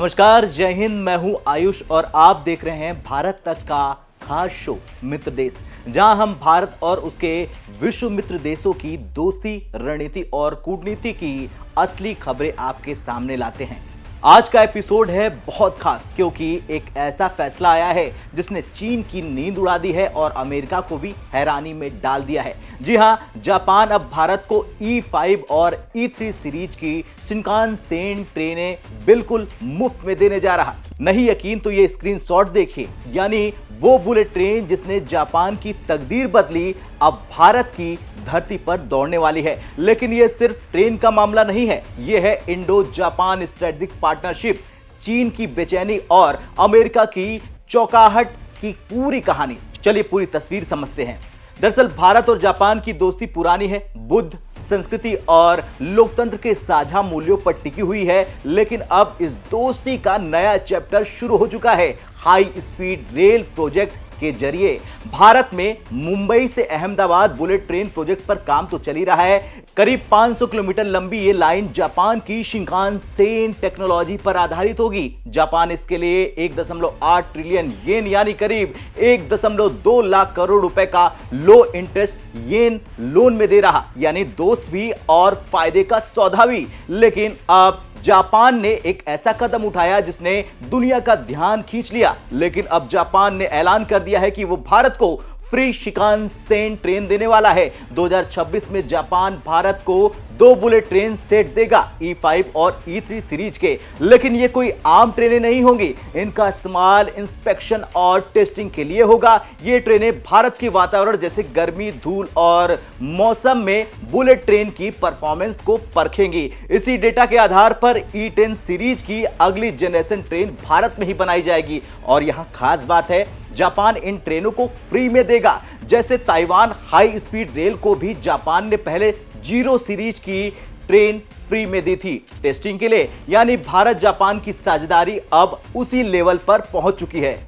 नमस्कार, जय हिंद। मैं हूं आयुष और आप देख रहे हैं भारत तक का खास शो मित्र देश, जहां हम भारत और उसके विश्व मित्र देशों की दोस्ती, रणनीति और कूटनीति की असली खबरें आपके सामने लाते हैं। आज का एपिसोड है बहुत खास, क्योंकि एक ऐसा फैसला आया है जिसने चीन की नींद उड़ा दी है और अमेरिका को भी हैरानी में डाल दिया है। जी हां, जापान अब भारत को E5 और E3 सीरीज की शिनकानसेन ट्रेनें बिल्कुल मुफ्त में देने जा रहा। नहीं यकीन तो ये स्क्रीनशॉट देखिए, यानी वो बुलेट ट्रेन जिसने जापान की तकदीर बदली अब भारत की धरती पर दौड़ने वाली है। लेकिन ये सिर्फ ट्रेन का मामला नहीं है, ये है इंडो जापान स्ट्रेटेजिक पार्टनरशिप, चीन की बेचैनी और अमेरिका की चौंकाहट की पूरी कहानी। चलिए पूरी तस्वीर समझते हैं। दरअसल भारत और जापान की दोस्ती पुरानी है, बुद्ध संस्कृति और लोकतंत्र के साझा मूल्यों पर टिकी हुई है। लेकिन अब इस दोस्ती का नया चैप्टर शुरू हो चुका है। हाई स्पीड रेल प्रोजेक्ट के जरिए भारत में मुंबई से अहमदाबाद बुलेट ट्रेन प्रोजेक्ट पर काम तो चल ही रहा है। करीब 500 किलोमीटर लंबी ये लाइन जापान की शिनकानसेन टेक्नोलॉजी पर आधारित होगी। जापान इसके लिए 1.8 ट्रिलियन येन यानी करीब 1.2 लाख करोड़ रुपए का लो इंटरेस्ट येन लोन में दे रहा, यानी दोस्त भी और फायदे का सौदा भी। लेकिन अब जापान ने एक ऐसा कदम उठाया जिसने दुनिया का ध्यान खींच लिया। लेकिन अब जापान ने ऐलान कर दिया है कि वो भारत को फ्री शिनकानसेन ट्रेन देने वाला है। 2026 में जापान भारत को 2 बुलेट ट्रेन सेट देगा, E5 और E3 सीरीज के। लेकिन ये कोई आम ट्रेनें नहीं होंगी, इनका इस्तेमाल इंस्पेक्शन और टेस्टिंग के लिए होगा। ये ट्रेनें भारत के वातावरण जैसे गर्मी, धूल और मौसम में बुलेट ट्रेन की परफॉर्मेंस को परखेंगी। इसी डेटा के आधार पर E10 सीरीज की अगली जनरेशन ट्रेन भारत में ही बनाई जाएगी। और यहां खास बात है, जापान इन ट्रेनों को फ्री में देगा। जैसे ताइवान हाई स्पीड रेल को भी जापान ने पहले 0 सीरीज की ट्रेन फ्री में दी थी टेस्टिंग के लिए। यानी भारत जापान की साझेदारी अब उसी लेवल पर पहुंच चुकी है।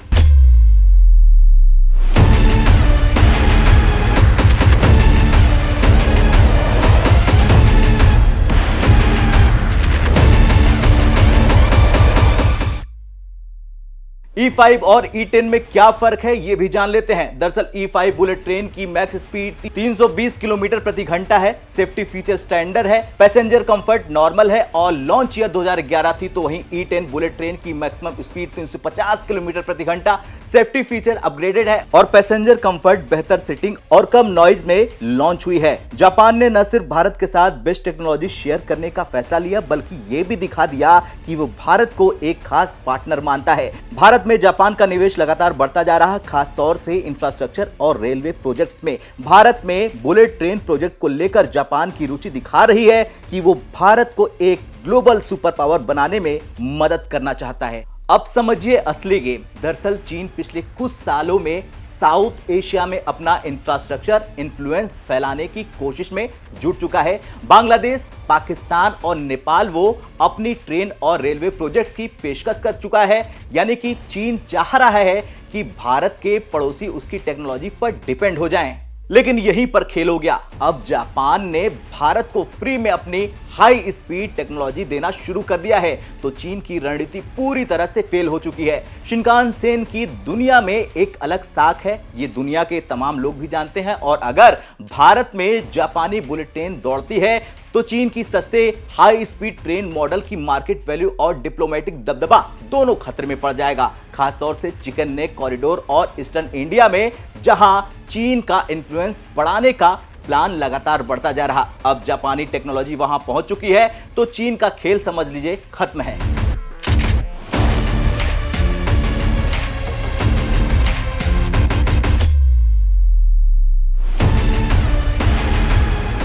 E5 और E10 में क्या फर्क है ये भी जान लेते हैं। दरअसल E5 बुलेट ट्रेन की मैक्स स्पीड 320 किलोमीटर प्रति घंटा है, सेफ्टी फीचर स्टैंडर्ड है, पैसेंजर कंफर्ट नॉर्मल है और लॉन्च ईयर 2011 थी। तो वहीं E10 बुलेट ट्रेन की मैक्सिमम स्पीड 350 किलोमीटर प्रति घंटा, सेफ्टी फीचर अपग्रेडेड है और पैसेंजर कंफर्ट, बेहतर सीटिंग और कम नॉइज में लॉन्च हुई है। जापान ने न सिर्फ भारत के साथ बेस्ट टेक्नोलॉजी शेयर करने का फैसला लिया, बल्कि ये भी दिखा दिया कि वो भारत को एक खास पार्टनर मानता है। भारत में जापान का निवेश लगातार बढ़ता जा रहा, खास तौर से इंफ्रास्ट्रक्चर और रेलवे प्रोजेक्ट्स में। भारत में बुलेट ट्रेन प्रोजेक्ट को लेकर जापान की रुचि दिखा रही है कि वो भारत को एक ग्लोबल सुपर पावर बनाने में मदद करना चाहता है। अब समझिए असली गेम। दरअसल चीन पिछले कुछ सालों में साउथ एशिया में अपना इंफ्रास्ट्रक्चर इन्फ्लुएंस फैलाने की कोशिश में जुट चुका है। बांग्लादेश, पाकिस्तान और नेपाल वो अपनी ट्रेन और रेलवे प्रोजेक्ट्स की पेशकश कर चुका है। यानी कि चीन चाह रहा है कि भारत के पड़ोसी उसकी टेक्नोलॉजी पर डिपेंड हो जाएं। लेकिन यहीं पर खेल हो गया। अब जापान ने भारत को फ्री में अपनी हाई स्पीड टेक्नोलॉजी देना शुरू कर दिया है, तो चीन की रणनीति पूरी तरह से फेल हो चुकी है। शिनकानसेन की दुनिया में एक अलग साख है, ये दुनिया के तमाम लोग भी जानते हैं। और अगर भारत में जापानी बुलेट ट्रेन दौड़ती है तो चीन की सस्ते हाई स्पीड ट्रेन मॉडल की मार्केट वैल्यू और डिप्लोमेटिक दबदबा दोनों खतरे में पड़ जाएगा। खासतौर से चिकन नेक कॉरिडोर और ईस्टर्न इंडिया में, जहां चीन का इन्फ्लुएंस बढ़ाने का प्लान लगातार बढ़ता जा रहा। अब जापानी टेक्नोलॉजी वहां पहुंच चुकी है, तो चीन का खेल समझ लीजिए खत्म है।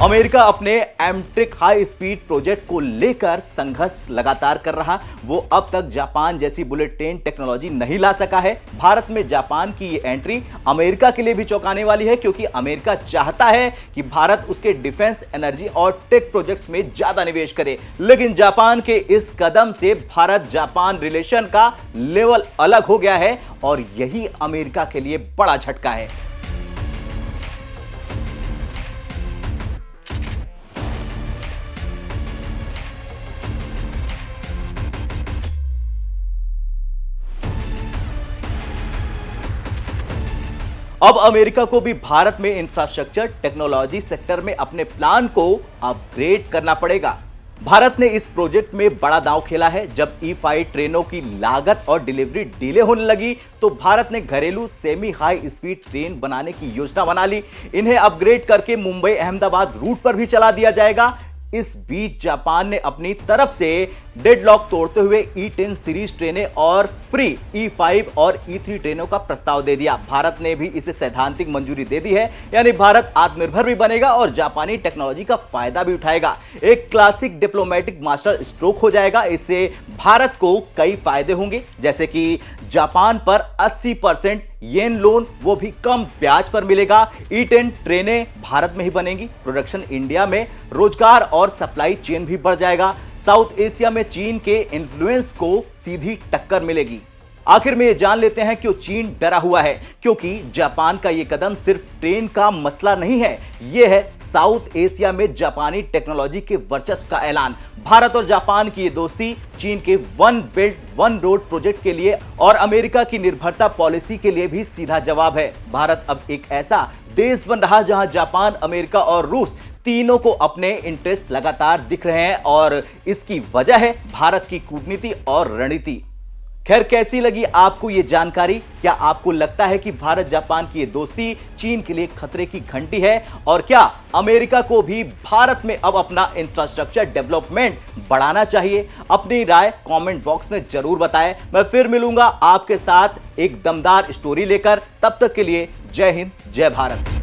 अमेरिका अपने एमट्रिक हाई स्पीड प्रोजेक्ट को लेकर संघर्ष लगातार कर रहा। वो अब तक जापान जैसी बुलेट ट्रेन टेक्नोलॉजी नहीं ला सका है। भारत में जापान की ये एंट्री अमेरिका के लिए भी चौंकाने वाली है, क्योंकि अमेरिका चाहता है कि भारत उसके डिफेंस, एनर्जी और टेक प्रोजेक्ट्स में ज्यादा निवेश करे। लेकिन जापान के इस कदम से भारत जापान रिलेशन का लेवल अलग हो गया है और यही अमेरिका के लिए बड़ा झटका है। अब अमेरिका को भी भारत में इंफ्रास्ट्रक्चर टेक्नोलॉजी सेक्टर में अपने प्लान को अपग्रेड करना पड़ेगा। भारत ने इस प्रोजेक्ट में बड़ा दांव खेला है। जब E5 ट्रेनों की लागत और डिलीवरी डिले होने लगी तो भारत ने घरेलू सेमी हाई स्पीड ट्रेन बनाने की योजना बना ली। इन्हें अपग्रेड करके मुंबई अहमदाबाद रूट पर भी चला दिया जाएगा। इस बीच जापान ने अपनी तरफ से डेडलॉक तोड़ते हुए E10 सीरीज ट्रेनें और फ्री E5 और E3 ट्रेनों का प्रस्ताव दे दिया। भारत ने भी इसे सैद्धांतिक मंजूरी दे दी है, यानी भारत आत्मनिर्भर भी बनेगा और जापानी टेक्नोलॉजी का फायदा भी उठाएगा। एक क्लासिक डिप्लोमेटिक मास्टर स्ट्रोक हो जाएगा। इससे भारत को कई फायदे होंगे, जैसे कि जापान पर 80% येन लोन, वो भी कम ब्याज पर मिलेगा। E10 ट्रेनें भारत में ही बनेंगी। प्रोडक्शन इंडिया में रोजगार और सप्लाई चेन भी बढ़ जाएगा। साउथ एशिया में चीन के इन्फ्लुएंस को सीधी टक्कर मिलेगी। आखिर में ये जान लेते हैं क्यों चीन डरा हुआ है, क्योंकि जापान का ये कदम सिर्फ ट्रेन का मसला नहीं है, ये है साउथ एशिया में जापानी टेक्नोलॉजी के वर्चस्व का ऐलान। भारत और जापान की ये दोस्ती चीन के one belt one road project के लिए और अमेरिका की निर्भरता पॉलिसी के लिए भी सीधा जवाब है। भारत अब एक ऐसा देश बन रहा जहां जापान, अमेरिका और रूस तीनों को अपने इंटरेस्ट लगातार दिख रहे हैं और इसकी वजह है भारत की कूटनीति और रणनीति। खैर, कैसी लगी आपको यह जानकारी? क्या आपको लगता है कि भारत जापान की यह दोस्ती चीन के लिए खतरे की घंटी है? और क्या अमेरिका को भी भारत में अब अपना इंफ्रास्ट्रक्चर डेवलपमेंट बढ़ाना चाहिए? अपनी राय कमेंट बॉक्स में जरूर बताएं। मैं फिर मिलूंगा आपके साथ एक दमदार स्टोरी लेकर। तब तक के लिए जय हिंद, जय भारत।